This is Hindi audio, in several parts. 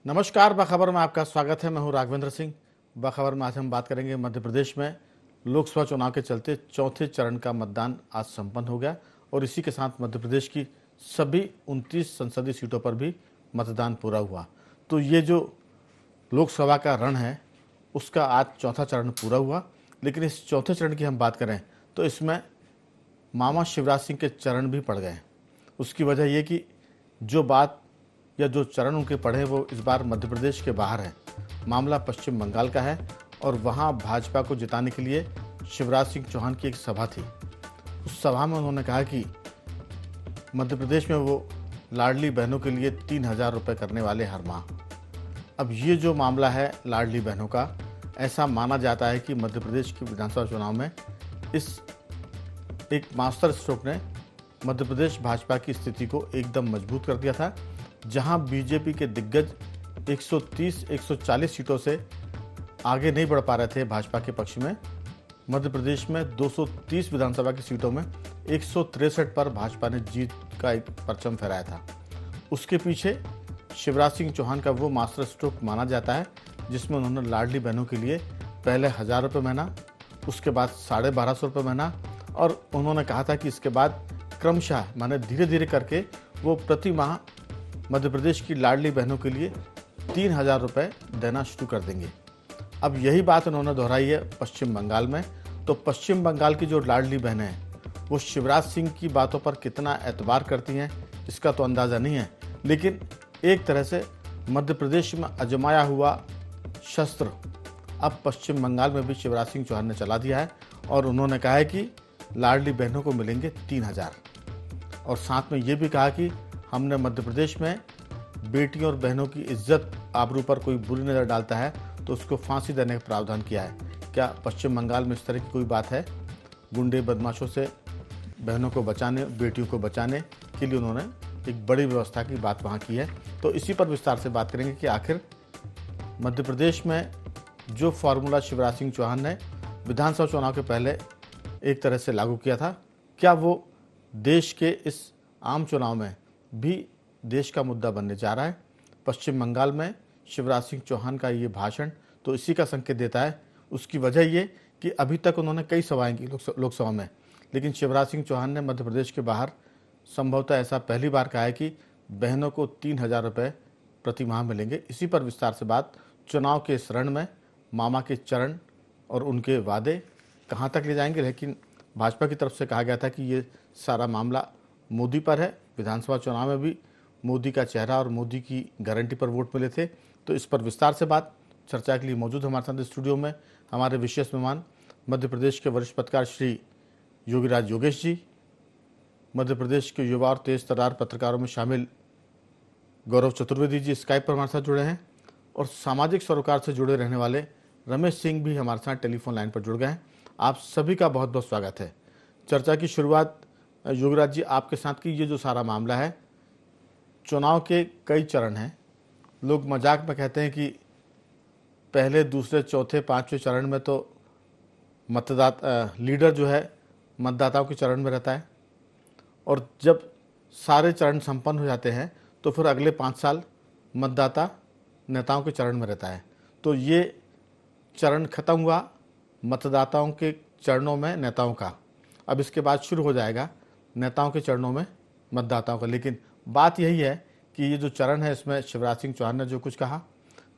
नमस्कार, बखबर में आपका स्वागत है। मैं हूं राघवेंद्र सिंह। बखबर में आज हम बात करेंगे मध्य प्रदेश में लोकसभा चुनाव के चलते चौथे चरण का मतदान आज संपन्न हो गया और इसी के साथ मध्य प्रदेश की सभी 29 संसदीय सीटों पर भी मतदान पूरा हुआ। तो ये जो लोकसभा का रण है उसका आज चौथा चरण पूरा हुआ। लेकिन इस चौथे चरण की हम बात करें तो इसमें मामा शिवराज सिंह के चरण भी पड़ गए। उसकी वजह ये कि जो बात या जो चरण उनके पड़े वो इस बार मध्य प्रदेश के बाहर है। मामला पश्चिम बंगाल का है और वहाँ भाजपा को जिताने के लिए शिवराज सिंह चौहान की एक सभा थी। उस सभा में उन्होंने कहा कि मध्य प्रदेश में वो लाडली बहनों के लिए 3,000 रुपये करने वाले हर माह। अब ये जो मामला है लाडली बहनों का, ऐसा माना जाता है कि मध्य प्रदेश के विधानसभा चुनाव में इस एक मास्टर स्ट्रोक ने मध्य प्रदेश भाजपा की स्थिति को एकदम मजबूत कर दिया था। जहां बीजेपी के दिग्गज 130-140 सीटों से आगे नहीं बढ़ पा रहे थे भाजपा के पक्ष में, मध्य प्रदेश में 230 विधानसभा की सीटों में 163 पर भाजपा ने जीत का एक परचम फहराया था। उसके पीछे शिवराज सिंह चौहान का वो मास्टर स्ट्रोक माना जाता है जिसमें उन्होंने लाडली बहनों के लिए पहले 1,000 रुपये महीना, उसके बाद 1,250 रुपये महीना और उन्होंने कहा था कि इसके बाद क्रमशः माने धीरे धीरे करके वो प्रति माह मध्य प्रदेश की लाडली बहनों के लिए 3,000 रुपये देना शुरू कर देंगे। अब यही बात उन्होंने दोहराई है पश्चिम बंगाल में। तो पश्चिम बंगाल की जो लाडली बहनें हैं वो शिवराज सिंह की बातों पर कितना एतबार करती हैं इसका तो अंदाज़ा नहीं है, लेकिन एक तरह से मध्य प्रदेश में आजमाया हुआ शस्त्र अब पश्चिम बंगाल में भी शिवराज सिंह चौहान ने चला दिया है और उन्होंने कहा है कि लाडली बहनों को मिलेंगे 3,000 और साथ में ये भी कहा कि हमने मध्य प्रदेश में बेटियों और बहनों की इज्जत आबरू पर कोई बुरी नज़र डालता है तो उसको फांसी देने का प्रावधान किया है। क्या पश्चिम बंगाल में इस तरह की कोई बात है? गुंडे बदमाशों से बहनों को बचाने, बेटियों को बचाने के लिए उन्होंने एक बड़ी व्यवस्था की बात वहाँ की है। तो इसी पर विस्तार से बात करेंगे कि आखिर मध्य प्रदेश में जो फार्मूला शिवराज सिंह चौहान ने विधानसभा चुनाव के पहले एक तरह से लागू किया था, क्या वो देश के इस आम चुनाव में भी देश का मुद्दा बनने जा रहा है? पश्चिम बंगाल में शिवराज सिंह चौहान का ये भाषण तो इसी का संकेत देता है। उसकी वजह ये कि अभी तक उन्होंने कई सभाएं की लोकसभा में, लेकिन शिवराज सिंह चौहान ने मध्य प्रदेश के बाहर संभवतः ऐसा पहली बार कहा है कि बहनों को 3,000 रुपये प्रति माह मिलेंगे। इसी पर विस्तार से बात, चुनाव के इस रण में मामा के चरण और उनके वादे कहाँ तक ले जाएंगे। लेकिन भाजपा की तरफ से कहा गया था कि ये सारा मामला मोदी पर है। विधानसभा चुनाव में भी मोदी का चेहरा और मोदी की गारंटी पर वोट मिले थे। तो इस पर विस्तार से बात चर्चा के लिए मौजूद हमारे साथ स्टूडियो में हमारे विशेष मेहमान मध्य प्रदेश के वरिष्ठ पत्रकार श्री योगीराज योगेश जी, मध्य प्रदेश के युवा और तेज तर्रार पत्रकारों में शामिल गौरव चतुर्वेदी जी स्काइप पर हमारे साथ जुड़े हैं और सामाजिक सरोकार से जुड़े रहने वाले रमेश सिंह भी हमारे साथ टेलीफोन लाइन पर जुड़ गए हैं। आप सभी का बहुत बहुत स्वागत है। चर्चा की शुरुआत योगीराज जी आपके साथ की। ये जो सारा मामला है, चुनाव के कई चरण हैं। लोग मजाक में कहते हैं कि पहले, दूसरे, चौथे, पांचवें चरण में तो लीडर जो है मतदाताओं के चरण में रहता है और जब सारे चरण संपन्न हो जाते हैं तो फिर अगले 5 साल मतदाता नेताओं के चरण में रहता है। तो ये चरण खत्म हुआ मतदाताओं के चरणों में नेताओं का, अब इसके बाद शुरू हो जाएगा नेताओं के चरणों में मतदाताओं का। लेकिन बात यही है कि ये जो चरण है इसमें शिवराज सिंह चौहान ने जो कुछ कहा,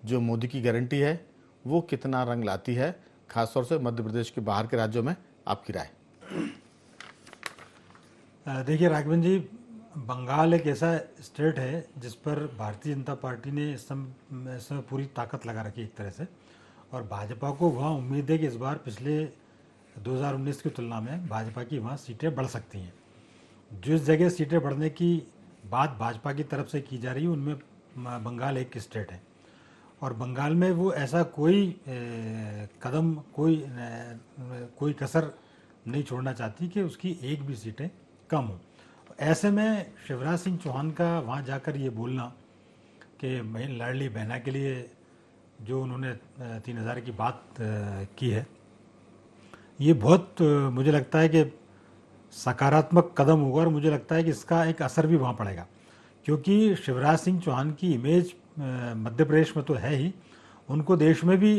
जो मोदी की गारंटी है, वो कितना रंग लाती है, खासतौर से मध्य प्रदेश के बाहर के राज्यों में? आपकी राय। देखिए राघवेंद्र जी, बंगाल एक ऐसा स्टेट है जिस पर भारतीय जनता पार्टी ने इस समय पूरी ताकत लगा रखी है एक तरह से, और भाजपा को वहाँ उम्मीद है कि इस बार पिछले 2019 की तुलना में भाजपा की वहाँ सीटें बढ़ सकती हैं। जिस जगह सीटें बढ़ने की बात भाजपा की तरफ से की जा रही है उनमें बंगाल एक स्टेट है और बंगाल में वो ऐसा कोई कदम, कोई कसर नहीं छोड़ना चाहती कि उसकी एक भी सीटें कम हो। ऐसे में शिवराज सिंह चौहान का वहाँ जाकर ये बोलना कि मैं लाडली बहना के लिए जो उन्होंने 3,000 की बात की है, ये बहुत मुझे लगता है कि सकारात्मक कदम होगा और मुझे लगता है कि इसका एक असर भी वहाँ पड़ेगा, क्योंकि शिवराज सिंह चौहान की इमेज मध्य प्रदेश में तो है ही, उनको देश में भी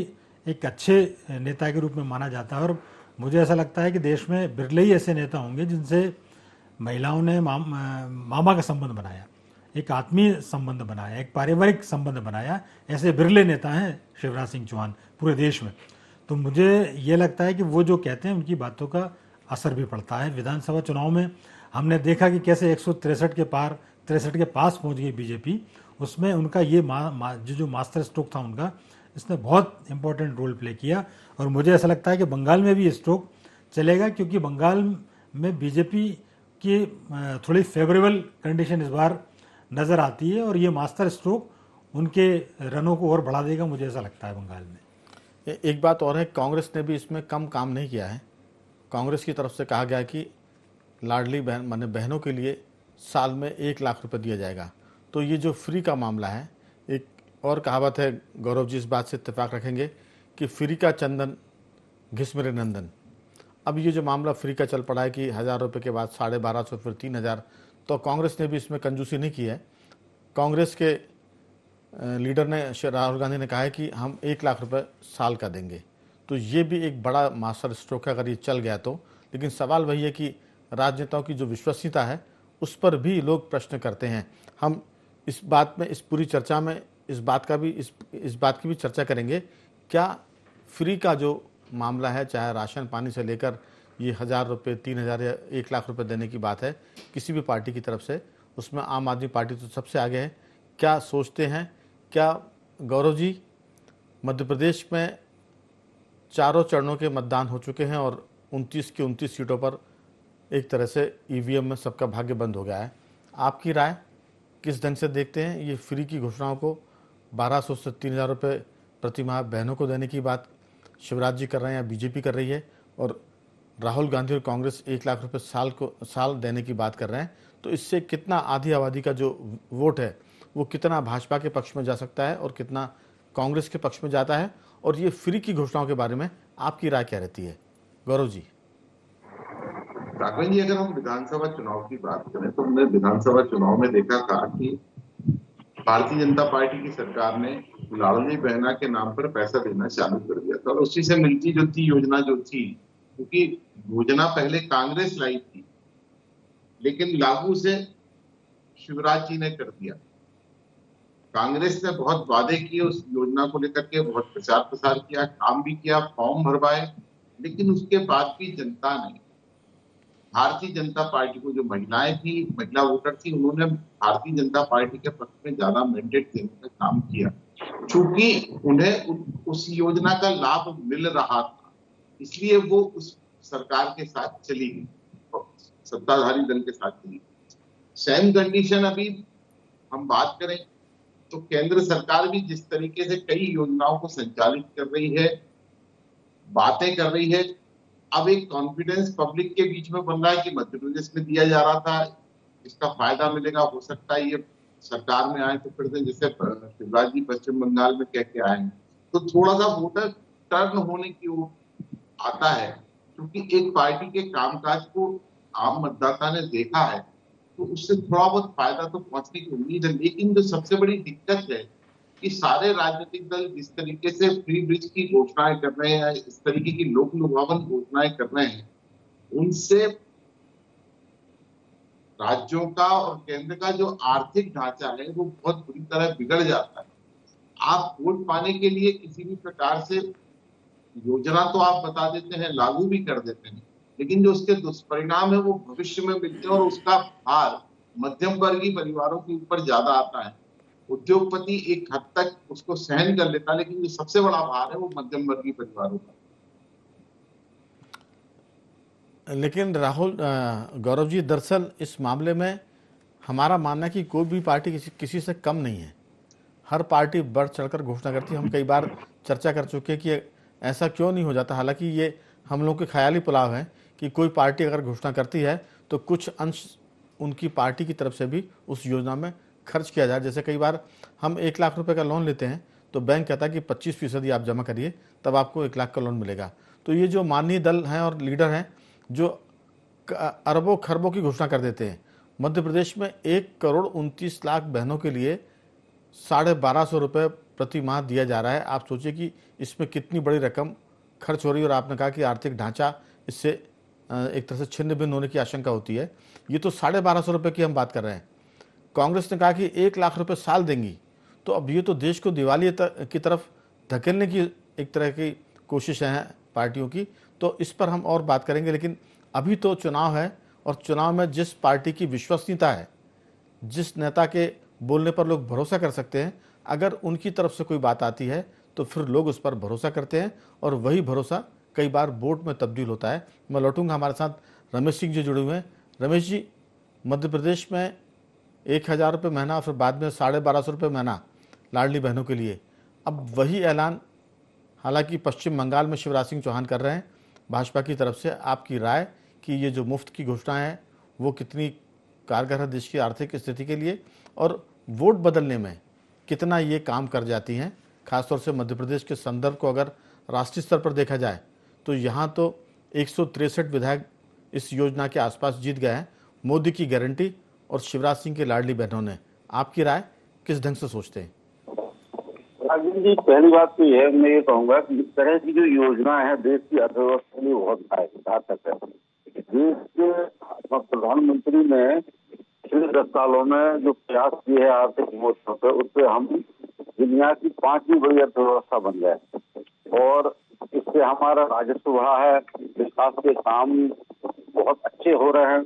एक अच्छे नेता के रूप में माना जाता है। और मुझे ऐसा लगता है कि देश में बिरले ही ऐसे नेता होंगे जिनसे महिलाओं ने मामा का संबंध बनाया, एक आत्मीय संबंध बनाया, एक पारिवारिक संबंध बनाया। ऐसे बिरले नेता हैं शिवराज सिंह चौहान पूरे देश में। तो मुझे ये लगता है कि वो जो कहते हैं उनकी बातों का असर भी पड़ता है। विधानसभा चुनाव में हमने देखा कि कैसे 163 के पार 63 के पास पहुंच गई बीजेपी। उसमें उनका ये जो मास्टर स्ट्रोक था उनका, इसने बहुत इंपॉर्टेंट रोल प्ले किया। और मुझे ऐसा लगता है कि बंगाल में भी ये स्ट्रोक चलेगा, क्योंकि बंगाल में बीजेपी की थोड़ी फेवरेबल कंडीशन इस बार नज़र आती है, और ये मास्टर स्ट्रोक उनके रनों को और बढ़ा देगा, मुझे ऐसा लगता है बंगाल में। एक बात और है, कांग्रेस ने भी इसमें कम काम नहीं किया है। कांग्रेस की तरफ से कहा गया कि लाडली बहन माने बहनों के लिए साल में 1 लाख रुपए दिया जाएगा। तो ये जो फ्री का मामला है, एक और कहावत है, गौरव जी इस बात से इत्तेफाक रखेंगे कि फ्री का चंदन घिस मेरे नंदन। अब ये जो मामला फ्री का चल पड़ा है कि 1000 रुपये के बाद 1250 फिर 3000, तो कांग्रेस ने भी इसमें कंजूसी नहीं की है। कांग्रेस के लीडर ने राहुल गांधी ने कहा है कि हम 1 लाख रुपए साल का देंगे। तो ये भी एक बड़ा मास्टर स्ट्रोक है अगर ये चल गया तो। लेकिन सवाल वही है कि राजनेताओं की जो विश्वसनीयता है उस पर भी लोग प्रश्न करते हैं। हम इस बात में, इस पूरी चर्चा में इस बात की भी चर्चा करेंगे, क्या फ्री का जो मामला है, चाहे राशन पानी से लेकर ये 1000 रुपये 3000 या 1 लाख रुपए देने की बात है किसी भी पार्टी की तरफ से, उसमें आम आदमी पार्टी तो सबसे आगे है। क्या सोचते हैं, क्या गौरव जी, मध्य प्रदेश में चारों चरणों के मतदान हो चुके हैं और 29 की 29 सीटों पर एक तरह से ईवीएम में सबका भाग्य बंद हो गया है। आपकी राय किस ढंग से देखते हैं? ये फ्री की घोषणाओं को 1200 से 3000 रुपये प्रति माह बहनों को देने की बात शिवराज जी कर रहे हैं या बीजेपी कर रही है, और राहुल गांधी और कांग्रेस 1 लाख रुपये साल देने की बात कर रहे हैं। तो इससे कितना आधी आबादी का जो वोट है वो कितना भाजपा के पक्ष में जा सकता है और कितना कांग्रेस के पक्ष में जाता है? और ये फ्री की घोषणाओं के बारे में आपकी राय क्या रहती है, गौरव जी? राघवन जी, अगर हम विधानसभा चुनाव की बात करें तो हमने विधानसभा चुनाव में देखा था कि भारतीय जनता पार्टी की सरकार ने लाडली बहना के नाम पर पैसा देना चालू कर दिया था। और उसी से मिलती जुलती योजना जो थी, क्योंकि योजना पहले कांग्रेस लाई थी लेकिन लागू से शिवराज जी ने कर दिया। कांग्रेस ने बहुत वादे किए उस योजना को लेकर के, बहुत प्रचार प्रसार किया, काम भी किया, फॉर्म भरवाए, लेकिन उसके बाद भी जनता ने भारतीय जनता पार्टी को, जो महिलाएं थी, महिला वोटर थी, उन्होंने भारतीय जनता पार्टी के पक्ष में ज्यादा मैंडेट देने का काम किया। चूंकि उन्हें उस योजना का लाभ मिल रहा था, इसलिए वो उस सरकार के साथ चली गई, सत्ताधारी दल के साथ चली गई। सेम कंडीशन अभी हम बात करें तो केंद्र सरकार भी जिस तरीके से कई योजनाओं को संचालित कर रही है, बातें कर रही है, अब एक कॉन्फिडेंस पब्लिक के बीच में बन रहा है कि मध्य प्रदेश में दिया जा रहा था, इसका फायदा मिलेगा, हो सकता है ये सरकार में आए तो फिर से जैसे शिवराज जी पश्चिम बंगाल में कह के आए हैं, तो थोड़ा सा वोटर टर्न होने की ओर आता है। क्योंकि एक पार्टी के कामकाज को आम मतदाता ने देखा है तो उससे थोड़ा बहुत फायदा तो पहुंचने की उम्मीद है। लेकिन जो सबसे बड़ी दिक्कत है कि सारे राजनीतिक दल जिस तरीके से फ्री ब्रिज की घोषणाएं कर रहे हैं, इस तरीके की लोक लुभावन घोषणाएं कर रहे हैं, उनसे राज्यों का और केंद्र का जो आर्थिक ढांचा है वो बहुत बुरी तरह बिगड़ जाता है। आप वोट पाने के लिए किसी भी प्रकार से योजना तो आप बता देते हैं, लागू भी कर देते हैं, लेकिन जो उसके दुष्परिणाम है वो भविष्य में मिलते हैं और उसका भार मध्यम वर्गीय परिवारों के ऊपर ज्यादा आता है। उद्योगपति एक हद तक उसको सहन कर लेता है, लेकिन जो सबसे बड़ा भार है वो मध्यम वर्गीय परिवारों का। लेकिन गौरव जी, दरअसल इस मामले में हमारा मानना है कि कोई भी पार्टी किसी से कम नहीं है। हर पार्टी बढ़ चढ़कर घोषणा करती है। हम कई बार चर्चा कर चुके हैं कि ऐसा क्यों नहीं हो जाता। हालांकि ये हम लोग के ख्याली पुलाव है कि कोई पार्टी अगर घोषणा करती है तो कुछ अंश उनकी पार्टी की तरफ से भी उस योजना में खर्च किया जाए। जैसे कई बार हम 1 लाख रुपए का लोन लेते हैं तो बैंक कहता है कि 25% आप जमा करिए तब आपको 1 लाख का लोन मिलेगा। तो ये जो माननीय दल हैं और लीडर हैं जो अरबों खरबों की घोषणा कर देते हैं, मध्य प्रदेश में 1 करोड़ 29 लाख बहनों के लिए ₹1250 प्रति माह दिया जा रहा है। आप सोचिए कि इसमें कितनी बड़ी रकम खर्च हो रही है, और आपने कहा कि आर्थिक ढांचा इससे एक तरह से छिन्न भिन्न होने की आशंका होती है। ये तो ₹1250 की हम बात कर रहे हैं। कांग्रेस ने कहा कि ₹1,00,000 साल देंगी। तो अब ये तो देश को दिवालिया की तरफ धकेलने की एक तरह की कोशिश है पार्टियों की। तो इस पर हम और बात करेंगे, लेकिन अभी तो चुनाव है, और चुनाव में जिस पार्टी की विश्वसनीयता है, जिस नेता के बोलने पर लोग भरोसा कर सकते हैं, अगर उनकी तरफ से कोई बात आती है तो फिर लोग उस पर भरोसा करते हैं, और वही भरोसा कई बार वोट में तब्दील होता है। मैं लौटूंगा, हमारे साथ रमेश सिंह जी जुड़े हुए हैं। रमेश जी, मध्य प्रदेश में ₹1,000 महीना और फिर बाद में ₹1250 महीना लाडली बहनों के लिए, अब वही ऐलान हालांकि पश्चिम बंगाल में शिवराज सिंह चौहान कर रहे हैं भाजपा की तरफ से। आपकी राय कि ये जो मुफ्त की घोषणा है वो कितनी कारगर है देश की आर्थिक स्थिति के लिए, और वोट बदलने में कितना ये काम कर जाती हैं? खासतौर से मध्य प्रदेश के संदर्भ को अगर राष्ट्रीय स्तर पर देखा जाए तो यहाँ तो 163 विधायक इस योजना के आसपास जीत गए हैं, मोदी की गारंटी और शिवराज सिंह के लाडली बहनों ने। आपकी राय किस ढंग से सोचते हैं? राजीव जी, पहली बात तो यह मैं ये कहूंगा कि इस तरह की जो योजना है देश की अर्थव्यवस्था के लिए बहुत घातक है। देश के प्रधानमंत्री ने पिछले 10 सालों में जो प्रयास किए हैं आर्थिक मोर्चों पर, उससे हम दुनिया की 5वीं बड़ी अर्थव्यवस्था बन गए, और इससे हमारा राजस्व बढ़ा है, विकास के काम बहुत अच्छे हो रहे हैं,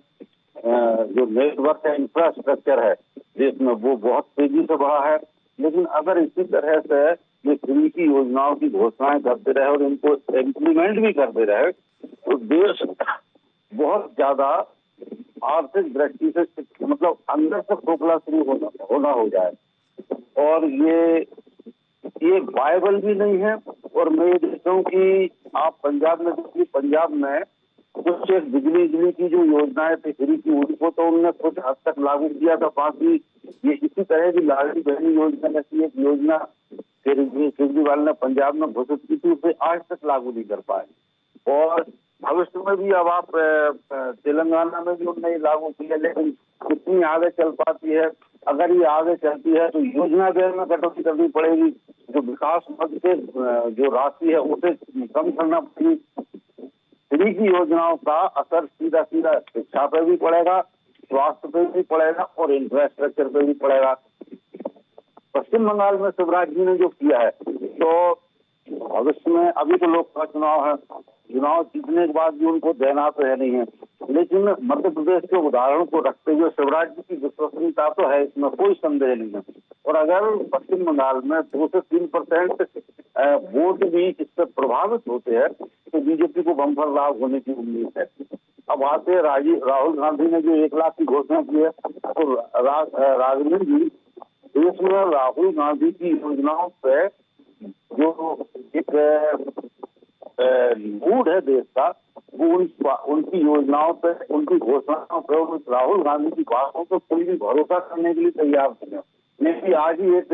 जो नेटवर्क है, इंफ्रास्ट्रक्चर है देश में, वो बहुत तेजी से बढ़ा है। लेकिन अगर इसी तरह से ये फ्री की योजनाओं की घोषणाएं करते रहे और इनको इम्प्लीमेंट भी करते रहे तो देश बहुत ज्यादा आर्थिक दृष्टि से मतलब अंदर से खोखला शुरू होना हो जाए, और ये वायबल भी नहीं है। और मैं ये देखता हूँ कि आप पंजाब में देखिए, पंजाब में कुछ एक बिजली की जो योजनाएं थी फ्री की, उनको तो उन्होंने कुछ हद तक लागू किया था, बाकी ये इसी तरह की लाडली बहन योजना जैसी एक योजना केजरीवाल ने पंजाब में घोषित की थी, उसे आज तक लागू नहीं कर पाए। और भविष्य में भी अब आप तेलंगाना में भी उन्होंने लागू किया, लेकिन कितनी आगे चल पाती है? अगर ये आगे चलती है तो योजना व्यय में कटौती करनी पड़ेगी, जो विकास मद के जो राशि है उसे कम करना पड़ेगी। फ्री की योजनाओं का असर सीधा शिक्षा पे भी पड़ेगा, स्वास्थ्य पे भी पड़ेगा और इंफ्रास्ट्रक्चर पे भी पड़ेगा। पश्चिम बंगाल में शिवराज जी ने जो किया है, तो भविष्य में अभी तो लोकसभा चुनाव है, चुनाव जीतने के बाद भी उनको देना तो है नहीं है, लेकिन मध्य प्रदेश के उदाहरण को रखते हुए शिवराज जी की विश्वसनीयता तो है, इसमें कोई संदेह नहीं है। और अगर पश्चिम बंगाल में 2 से 3% वोट भी इससे प्रभावित होते हैं तो बीजेपी को बम्पर लाभ होने की उम्मीद है। अब आते राहुल गांधी ने जो 1 लाख की घोषणा की है, तो राघवेंद्र जी, देश में राहुल गांधी की योजनाओं पे जो एक मूड है देश का, वो उनकी योजनाओं पे, उनकी घोषणाओं पे, राहुल गांधी की बातों पर कोई भी भरोसा करने के लिए तैयार नहीं है। मैं भी आज ही एक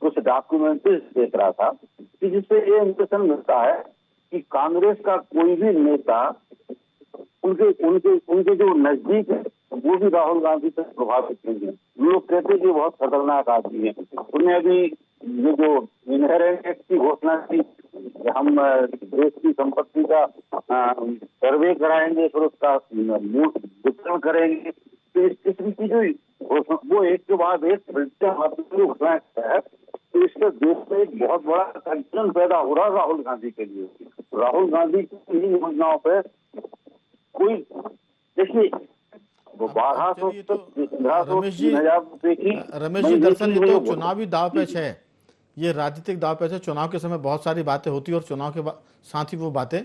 कुछ डॉक्यूमेंट्री देख रहा था कि जिससे ये इंप्रेशन मिलता है कि कांग्रेस का कोई भी नेता उनके जो नजदीक है वो भी राहुल गांधी से प्रभावित नहीं है। लोग कहते हैं कि बहुत खतरनाक आदमी है। उन्हें अभी ये जो इनहेरेंट एक्ट की घोषणा की, हम देश की संपत्ति का सर्वे कराएंगे, फिर उसका वितरण करेंगे, तो इस किस्म की जो वो एक के बाद एक घोषणा है, तो इससे देश में एक बहुत बड़ा कंफ्यूजन पैदा हो रहा है राहुल गांधी के लिए। राहुल गांधी की योजनाओं पर कोई देखिए वो 1200 से 1500-3000 रुपए की। रमेश जी, दरअसल ये तो चुनावी दाव पेच है, ये राजनीतिक दाव पेच है। चुनाव के समय बहुत सारी बातें होती है और चुनाव के साथ ही वो बातें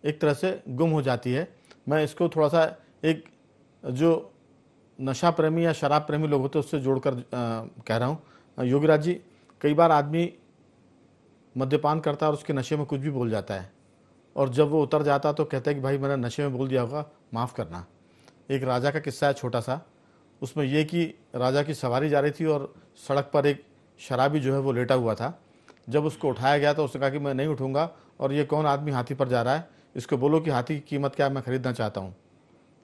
एक तरह से गुम हो जाती है। मैं इसको थोड़ा सा एक जो नशा प्रेमी या शराब प्रेमी लोग होते हैं उससे जोड़कर कह रहा हूँ। योगीराज जी, कई बार आदमी मद्यपान करता है और उसके नशे में कुछ भी बोल जाता है, और जब वो उतर जाता तो कहता है कि भाई मैंने नशे में बोल दिया होगा, माफ़ करना। एक राजा का किस्सा है छोटा सा, उसमें यह कि राजा की सवारी जा रही थी और सड़क पर एक शराबी जो है वो लेटा हुआ था। जब उसको उठाया गया तो उसने कहा कि मैं नहीं उठूंगा, और ये कौन आदमी हाथी पर जा रहा है, इसको बोलो कि हाथी की कीमत क्या है, मैं ख़रीदना चाहता हूँ।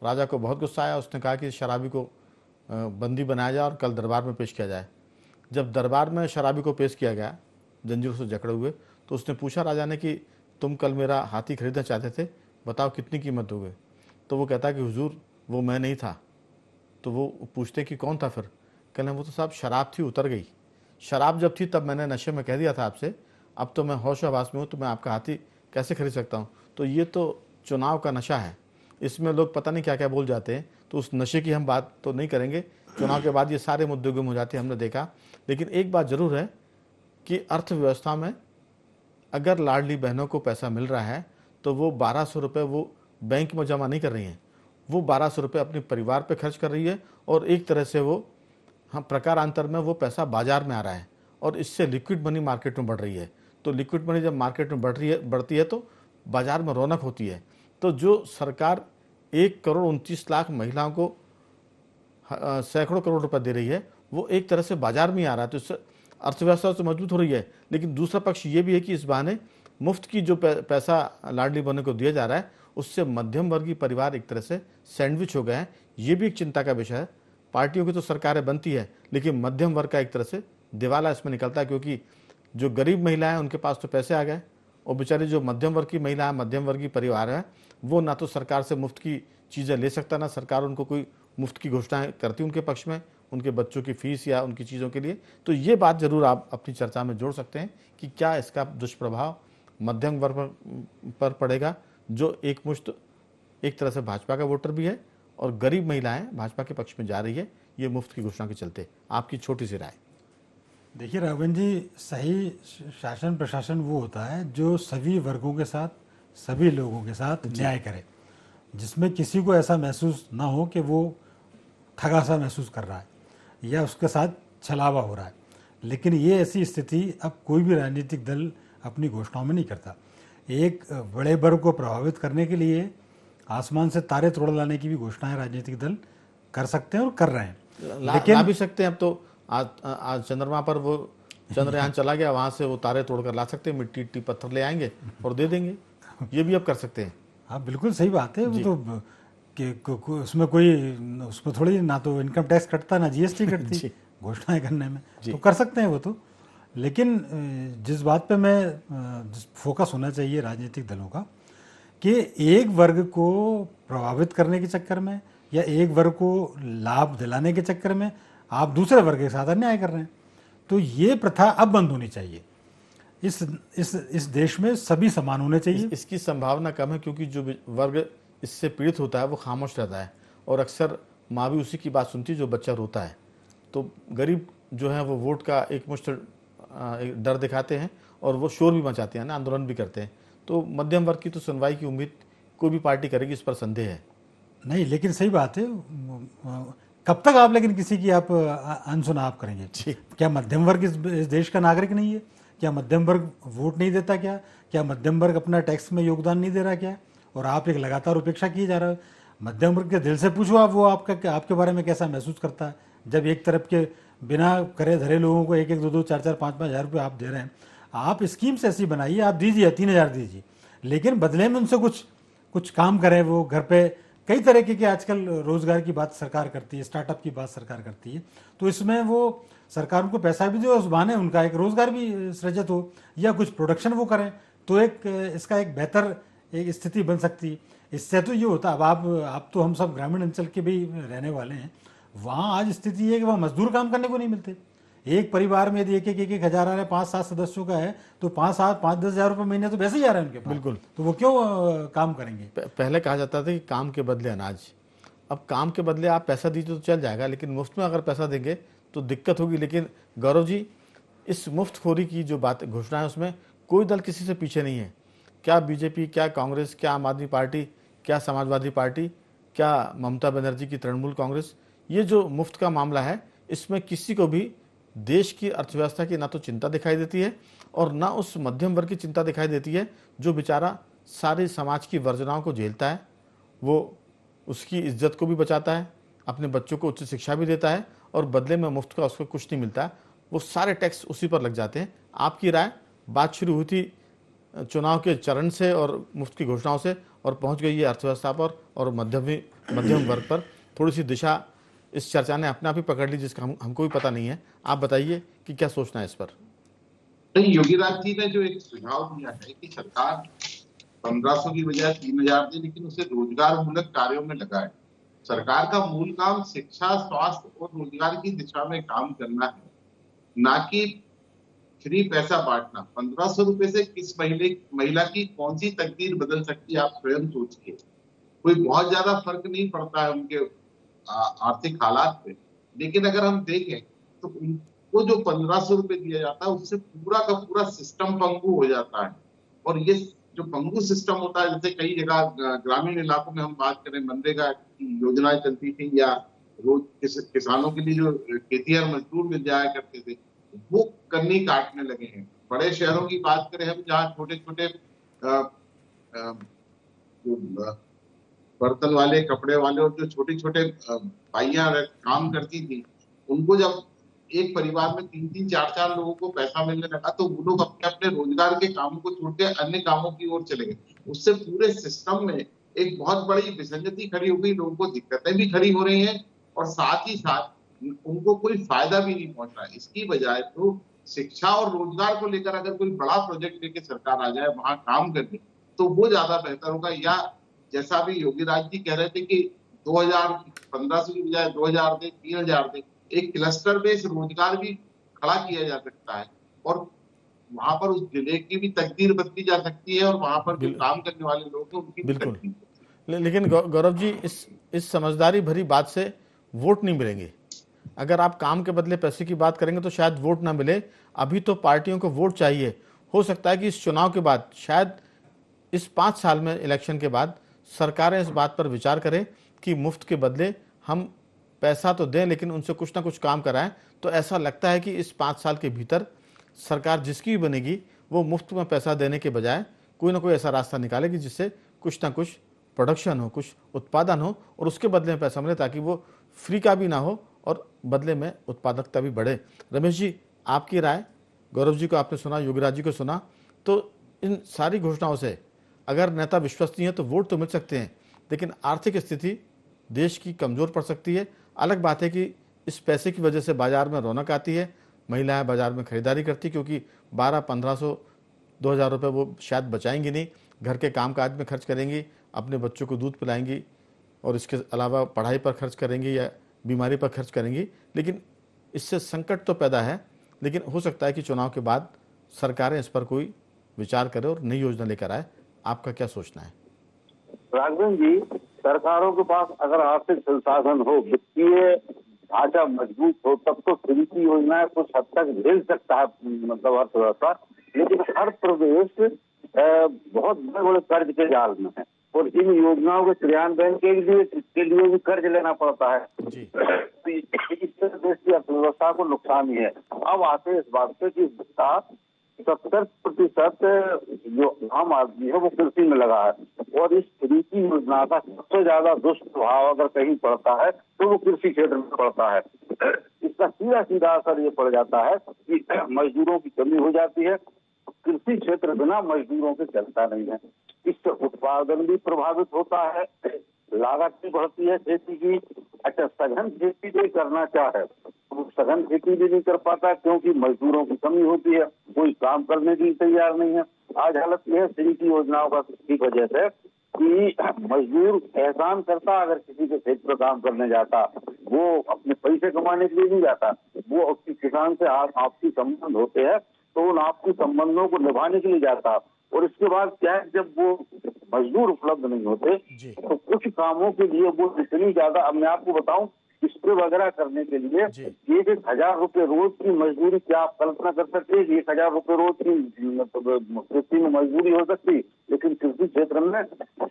राजा को बहुत गुस्सा आया, उसने कहा कि शराबी को बंदी बनाया जाए और कल दरबार में पेश किया जाए। जब दरबार में शराबी को पेश किया गया जंजीरों से जकड़े हुए, तो उसने पूछा राजा ने कि तुम कल मेरा हाथी खरीदना चाहते थे, बताओ कितनी कीमत दोगे। तो वो कहता कि हुजूर वो मैं नहीं था। तो वो पूछते कि कौन था फिर? कहने वो तो साहब शराब थी, उतर गई। शराब जब थी तब मैंने नशे में कह दिया था आपसे, अब तो मैं होश हवास में हूँ, तो मैं आपका हाथी कैसे खरीद सकता हूँ। तो ये तो चुनाव का नशा है, इसमें लोग पता नहीं क्या क्या बोल जाते हैं। तो उस नशे की हम बात तो नहीं करेंगे, चुनाव के बाद ये सारे मुद्दे गुम हो जाते हैं, हमने देखा। लेकिन एक बात जरूर है कि अर्थव्यवस्था में अगर लाडली बहनों को पैसा मिल रहा है तो वो 1200 रुपये वो बैंक में जमा नहीं कर रही हैं, वो 1200 रुपये अपने परिवार पे खर्च कर रही है, और एक तरह से वो प्रकारांतर में वो पैसा बाजार में आ रहा है, और इससे लिक्विड मनी मार्केट में बढ़ रही है। तो लिक्विड मनी जब मार्केट में बढ़ती है तो बाजार में रौनक होती है। तो जो सरकार 1,29,00,000 महिलाओं को सैकड़ों करोड़ रुपए दे रही है, वो एक तरह से बाजार में आ रहा है, तो इससे अर्थव्यवस्था तो मजबूत हो रही है। लेकिन दूसरा पक्ष ये भी है कि इस बहाने मुफ्त की जो पैसा लाडली बहनों को दिया जा रहा है, उससे मध्यम वर्गीय परिवार एक तरह से सैंडविच हो गए हैं। ये भी एक चिंता का विषय है। पार्टियों की तो सरकारें बनती है, लेकिन मध्यम वर्ग का एक तरह से दिवाला इसमें निकलता है, क्योंकि जो गरीब महिलाएं उनके पास तो पैसे आ गए, और बेचारी जो मध्यम वर्ग की महिला है, मध्यम वर्गीय परिवार है, वो ना तो सरकार से मुफ्त की चीज़ें ले सकता, ना सरकार उनको कोई मुफ्त की घोषणाएं करती उनके पक्ष में, उनके बच्चों की फीस या उनकी चीज़ों के लिए। तो ये बात जरूर आप अपनी चर्चा में जोड़ सकते हैं कि क्या इसका दुष्प्रभाव मध्यम वर्ग पर पड़ेगा, जो एक तरह से भाजपा का वोटर भी है, और गरीब महिलाएं भाजपा के पक्ष में जा रही है ये मुफ्त की घोषणा के चलते। आपकी छोटी सी राय। देखिए राघवन जी, सही शासन प्रशासन वो होता है जो सभी वर्गों के साथ, सभी लोगों के साथ न्याय करे, जिसमें किसी को ऐसा महसूस ना हो कि वो ठगा सा महसूस कर रहा है या उसके साथ छलावा हो रहा है। लेकिन ये ऐसी स्थिति अब कोई भी राजनीतिक दल अपनी घोषणाओं में नहीं करता। एक बड़े वर्ग को प्रभावित करने के लिए आसमान से तारे तोड़ लाने की भी घोषणाएं राजनीतिक दल कर सकते हैं और कर रहे हैं। लेकिन ला भी सकते हैं। अब तो आज चंद्रमा पर वो चंद्रयान चला गया, वहां से वो तारे तोड़कर ला सकते हैं, मिट्टी इट्टी पत्थर ले आएंगे और दे देंगे। ये भी अब कर सकते हैं। हाँ बिल्कुल सही बात है। वो तो उसमें उसमें थोड़ी ना तो इनकम टैक्स कटता ना जीएसटी कटती घोषणाएं करने में, तो कर सकते हैं वो तो। लेकिन जिस बात पे मैं फोकस होना चाहिए राजनीतिक दलों का, कि एक वर्ग को प्रभावित करने के चक्कर में या एक वर्ग को लाभ दिलाने के चक्कर में आप दूसरे वर्ग के साथ अन्याय कर रहे हैं। तो ये प्रथा अब बंद होनी चाहिए। इस देश में सभी समान होने चाहिए। इसकी संभावना कम है, क्योंकि जो वर्ग इससे पीड़ित होता है वो खामोश रहता है, और अक्सर माँ भी उसी की बात सुनती है जो बच्चा रोता है। तो गरीब जो है वो वोट का एक मुश्त डर दिखाते हैं, और वो शोर भी मचाते हैं ना, आंदोलन भी करते हैं। तो मध्यम वर्ग की तो सुनवाई की उम्मीद कोई भी पार्टी करेगी, इस पर संदेह है नहीं। लेकिन सही बात है, कब तक आप लेकिन किसी की आप अनसुना आप करेंगे? क्या मध्यम वर्ग इस देश का नागरिक नहीं है? क्या मध्यम वर्ग वोट नहीं देता? क्या मध्यम वर्ग अपना टैक्स में योगदान नहीं दे रहा? क्या? और आप एक लगातार उपेक्षा किए जा रहे हो। मध्यम वर्ग के दिल से पूछो आप, वो आपके बारे में कैसा महसूस करता है, जब एक तरफ के बिना करे धरे लोगों को 1-1, 2-2, 4-4, 5-5 हज़ार रुपये आप दे रहे हैं। आप स्कीम से ऐसी बनाइए, आप दीजिए 3,000 दीजिए, लेकिन बदले में उनसे कुछ काम करें। वो घर पे कई तरह के आजकल रोजगार की बात सरकार करती है, स्टार्टअप की बात सरकार करती है। तो इसमें वो सरकार उनको पैसा भी दे, उस बहाने उनका एक रोजगार भी सृजित हो, या कुछ प्रोडक्शन वो करें, तो इसका एक बेहतर एक स्थिति बन सकती है। इससे तो ये होता। अब आप तो हम सब ग्रामीण अंचल के भी रहने वाले हैं। वहाँ आज स्थिति ये है कि वहाँ मजदूर काम करने को नहीं मिलते। एक परिवार में यदि एक हज़ार आ रहा है, 5-7 सदस्यों का है, तो 5-10 हज़ार रुपये महीने तो वैसे ही आ रहे हैं उनके पास। बिल्कुल। तो वो क्यों काम करेंगे? पहले कहा जाता था कि काम के बदले अनाज। अब काम के बदले आप पैसा दीजिए तो चल जाएगा, लेकिन मुफ्त में अगर पैसा देंगे तो दिक्कत होगी। लेकिन गौरव जी, इस मुफ्तखोरी की जो बात घोषणा है उसमें कोई दल किसी से पीछे नहीं है। क्या बीजेपी, क्या कांग्रेस, क्या आम आदमी पार्टी, क्या समाजवादी पार्टी, क्या ममता बनर्जी की तृणमूल कांग्रेस, ये जो मुफ्त का मामला है इसमें किसी को भी देश की अर्थव्यवस्था की ना तो चिंता दिखाई देती है, और ना उस मध्यम वर्ग की चिंता दिखाई देती है जो बेचारा सारे समाज की वर्जनाओं को झेलता है। वो उसकी इज्जत को भी बचाता है, अपने बच्चों को उच्च शिक्षा भी देता है, और बदले में मुफ्त का उसको कुछ नहीं मिलता। वो सारे टैक्स उसी पर लग जाते हैं। आपकी राय? बात शुरू हुई थी चुनाव के चरण से और मुफ्त की घोषणाओं से, और पहुंच गई है अर्थव्यवस्था पर और मध्यम वर्ग पर। थोड़ी सी दिशा इस चर्चा ने अपने आप ही पकड़ ली, जिसका हमको भी पता नहीं है। आप बताइए कि क्या सोचना है इस पर। नहीं, योगीराज जी ने जो एक सुझाव दिया है कि सरकार 1500 की बजाय 3000 दे, लेकिन उसे रोजगार मूलक कार्यों में लगाए। सरकार का मूल काम शिक्षा, स्वास्थ्य और रोजगार की दिशा में काम करना है, ना कि फ्री पैसा बांटना। 1500 रुपए से किस महिला की कौन सी तकदीर बदल सकती है, आप स्वयं सोचिए। कोई बहुत ज्यादा फर्क नहीं पड़ता है उनके आर्थिक हालात पे। लेकिन अगर हम देखें तो उनको जो 1500 रुपए दिया जाता है, उससे पूरा का पूरा सिस्टम पंगु हो जाता है। और ये जो पंगु सिस्टम होता है, जैसे कई जगह ग्रामीण इलाकों में हम बात करें, मनरेगा की योजनाएं चलती थी, या रोज किसानों के लिए जो खेतिहर मजदूर मिल जाया करते थे, वो कन्नी काटने लगे हैं। बड़े शहरों की बात करें हम, जहाँ छोटे छोटे बर्तन वाले, कपड़े वाले और जो छोटे छोटे बाइयां काम करती थी, उनको जब एक परिवार में 3-3, 4-4 लोगों को पैसा मिलने लगा, तो वो लोग अपने अपने रोजगार के कामों को छोड़ के अन्य कामों की ओर चले गए। उससे पूरे सिस्टम में एक बहुत बड़ी विसंगति खड़ी हो गई, लोगों को दिक्कतें भी खड़ी हो रही हैं और साथ ही साथ उनको कोई फायदा भी नहीं पहुंच रहा है। इसकी बजाय तो शिक्षा और रोजगार को लेकर अगर कोई बड़ा प्रोजेक्ट लेके सरकार आ जाए वहां काम करने, तो वो ज्यादा बेहतर होगा। या जैसा भी योगीराज जी कह रहे थे कि 1500 की बजाय 2000 दे, 3000 दे, एक क्लस्टर बेस्ड रोजगार भी खड़ा किया जा सकता है और वहां पर उस जिले की भी तकदीर बदली जा सकती है और वहां पर जो काम करने वाले लोग हैं उनकी भी बिल्कुल। तकदीर। लेकिन गौरव जी, इस समझदारी भरी बात से वोट नहीं मिलेंगे। अगर आप काम के बदले पैसे की बात करेंगे तो शायद वोट ना मिले। अभी तो पार्टियों को वोट चाहिए। हो सकता है कि इस चुनाव के बाद, शायद इस 5 साल में इलेक्शन के बाद, सरकारें इस बात पर विचार करें कि मुफ्त के बदले हम पैसा तो दें, लेकिन उनसे कुछ ना कुछ काम कराएं। तो ऐसा लगता है कि इस 5 साल के भीतर सरकार जिसकी भी बनेगी, वो मुफ्त में पैसा देने के बजाय कोई ना कोई ऐसा रास्ता निकालेगी जिससे कुछ ना कुछ प्रोडक्शन हो, कुछ उत्पादन हो और उसके बदले में पैसा मिले, ताकि वो फ्री का भी ना हो और बदले में उत्पादकता भी बढ़े। रमेश जी, आपकी राय। गौरव जी को आपने सुना, योगीराज जी को सुना, तो इन सारी घोषणाओं से अगर नेता विश्वसनीय है तो वोट तो मिल सकते हैं, लेकिन आर्थिक स्थिति देश की कमज़ोर पड़ सकती है। अलग बात है कि इस पैसे की वजह से बाजार में रौनक आती है, महिलाएं बाजार में खरीदारी करती, क्योंकि 1200-1500, 2000 रुपये वो शायद बचाएंगी नहीं, घर के कामकाज में खर्च करेंगी, अपने बच्चों को दूध पिलाएंगी और इसके अलावा पढ़ाई पर खर्च करेंगी या बीमारी पर खर्च करेंगी। लेकिन इससे संकट तो पैदा है। लेकिन हो सकता है कि चुनाव के बाद सरकारें इस पर कोई विचार करें और नई योजना लेकर आए। आपका क्या सोचना है? राघवन जी, सरकारों के पास अगर आर्थिक संसाधन हो, वित्तीय ढांचा मजबूत हो, तब तो फ्री की योजनाएं कुछ हद तक झेल सकता है, मतलब अर्थव्यवस्था। लेकिन हर प्रदेश बहुत बड़े बड़े कर्ज के जाल में है और इन योजनाओं के क्रियान्वयन के लिए भी कर्ज लेना पड़ता है। तो इससे देश की अर्थव्यवस्था को नुकसान ही है। अब आते इस बात पे कि 70% जो आम आदमी है वो कृषि में लगा है और इस फ्री की योजना का सबसे ज्यादा दुष्प्रभाव अगर कहीं पड़ता है तो वो कृषि क्षेत्र में पड़ता है। इसका सीधा सीधा असर ये पड़ जाता है कि मजदूरों की कमी हो जाती है। कृषि क्षेत्र बिना मजदूरों के चलता नहीं है। इससे उत्पादन भी प्रभावित होता है, लागत भी बढ़ती है खेती की। अच्छा, सघन खेती जो करना चाहे वो सघन खेती भी नहीं कर पाता क्योंकि मजदूरों की कमी होती है, कोई काम करने के लिए तैयार नहीं है। आज हालत यह है फ्री की योजनाओं की वजह से कि मजदूर एहसान करता, अगर किसी के खेत पर काम करने जाता, वो अपने पैसे कमाने के लिए नहीं जाता, वो उसकी किसान से आपसी संबंध होते हैं तो उन आपसी संबंधों को निभाने के लिए जाता। और इसके बाद क्या है, जब वो मजदूर उपलब्ध नहीं होते तो कुछ कामों के लिए वो इतनी ज्यादा, अब मैं आपको बताऊं, स्प्रे वगैरह करने के लिए 1,000 रुपए रोज की मजदूरी, क्या आप कल्पना कर सकते हैं? 1,000 रुपए रोज की कृषि में मजदूरी हो सकती, लेकिन कृषि क्षेत्र में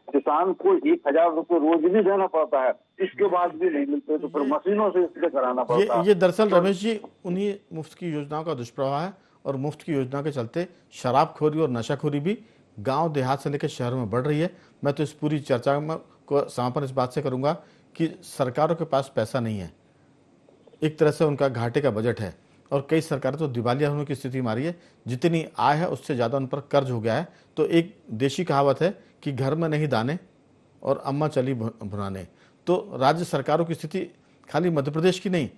किसान को 1,000 रुपए रोज भी देना पड़ता है, इसके बाद भी नहीं मिलते तो फिर मशीनों से स्प्रे कराना पड़ता है। ये दरअसल रमेश जी उन्हीं मुफ्त की योजनाओं का दुष्प्रभाव है और मुफ्त की योजना के चलते शराबखोरी और नशाखोरी भी गांव देहात से लेकर शहरों में बढ़ रही है। मैं तो इस पूरी चर्चा में को समापन इस बात से करूंगा कि सरकारों के पास पैसा नहीं है, एक तरह से उनका घाटे का बजट है और कई सरकारें तो दिवालिया होने की स्थिति में आ रही है। जितनी आय है उससे ज़्यादा उन पर कर्ज हो गया है। तो एक देशी कहावत है कि घर में नहीं दाने और अम्मा चली भुनाने। तो राज्य सरकारों की स्थिति खाली मध्य प्रदेश की नहीं,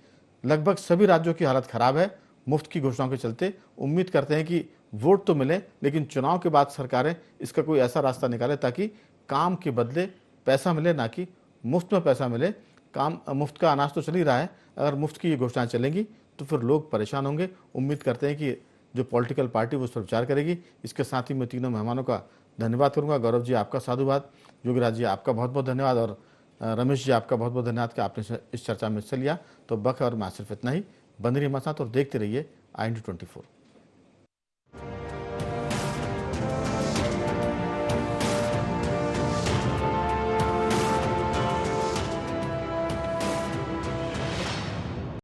लगभग सभी राज्यों की हालत खराब है मुफ्त की घोषणाओं के चलते। उम्मीद करते हैं कि वोट तो मिले, लेकिन चुनाव के बाद सरकारें इसका कोई ऐसा रास्ता निकाले ताकि काम के बदले पैसा मिले, ना कि मुफ्त में पैसा मिले। काम मुफ्त का अनाज तो चल ही रहा है, अगर मुफ्त की ये घोषणाएं चलेंगी तो फिर लोग परेशान होंगे। उम्मीद करते हैं कि जो पॉलिटिकल पार्टी वो उस पर विचार करेगी। इसके साथ ही मैं तीनों मेहमानों का धन्यवाद करूंगा। गौरव जी आपका साधुवाद, योगीराज जी आपका बहुत बहुत धन्यवाद, और रमेश जी आपका बहुत बहुत धन्यवाद कि आपने इस चर्चा में हिस्सा लिया। तो बख और मैं सिर्फ इतना ही। बंद रहिए हमारे साथ और देखते रहिए IND24।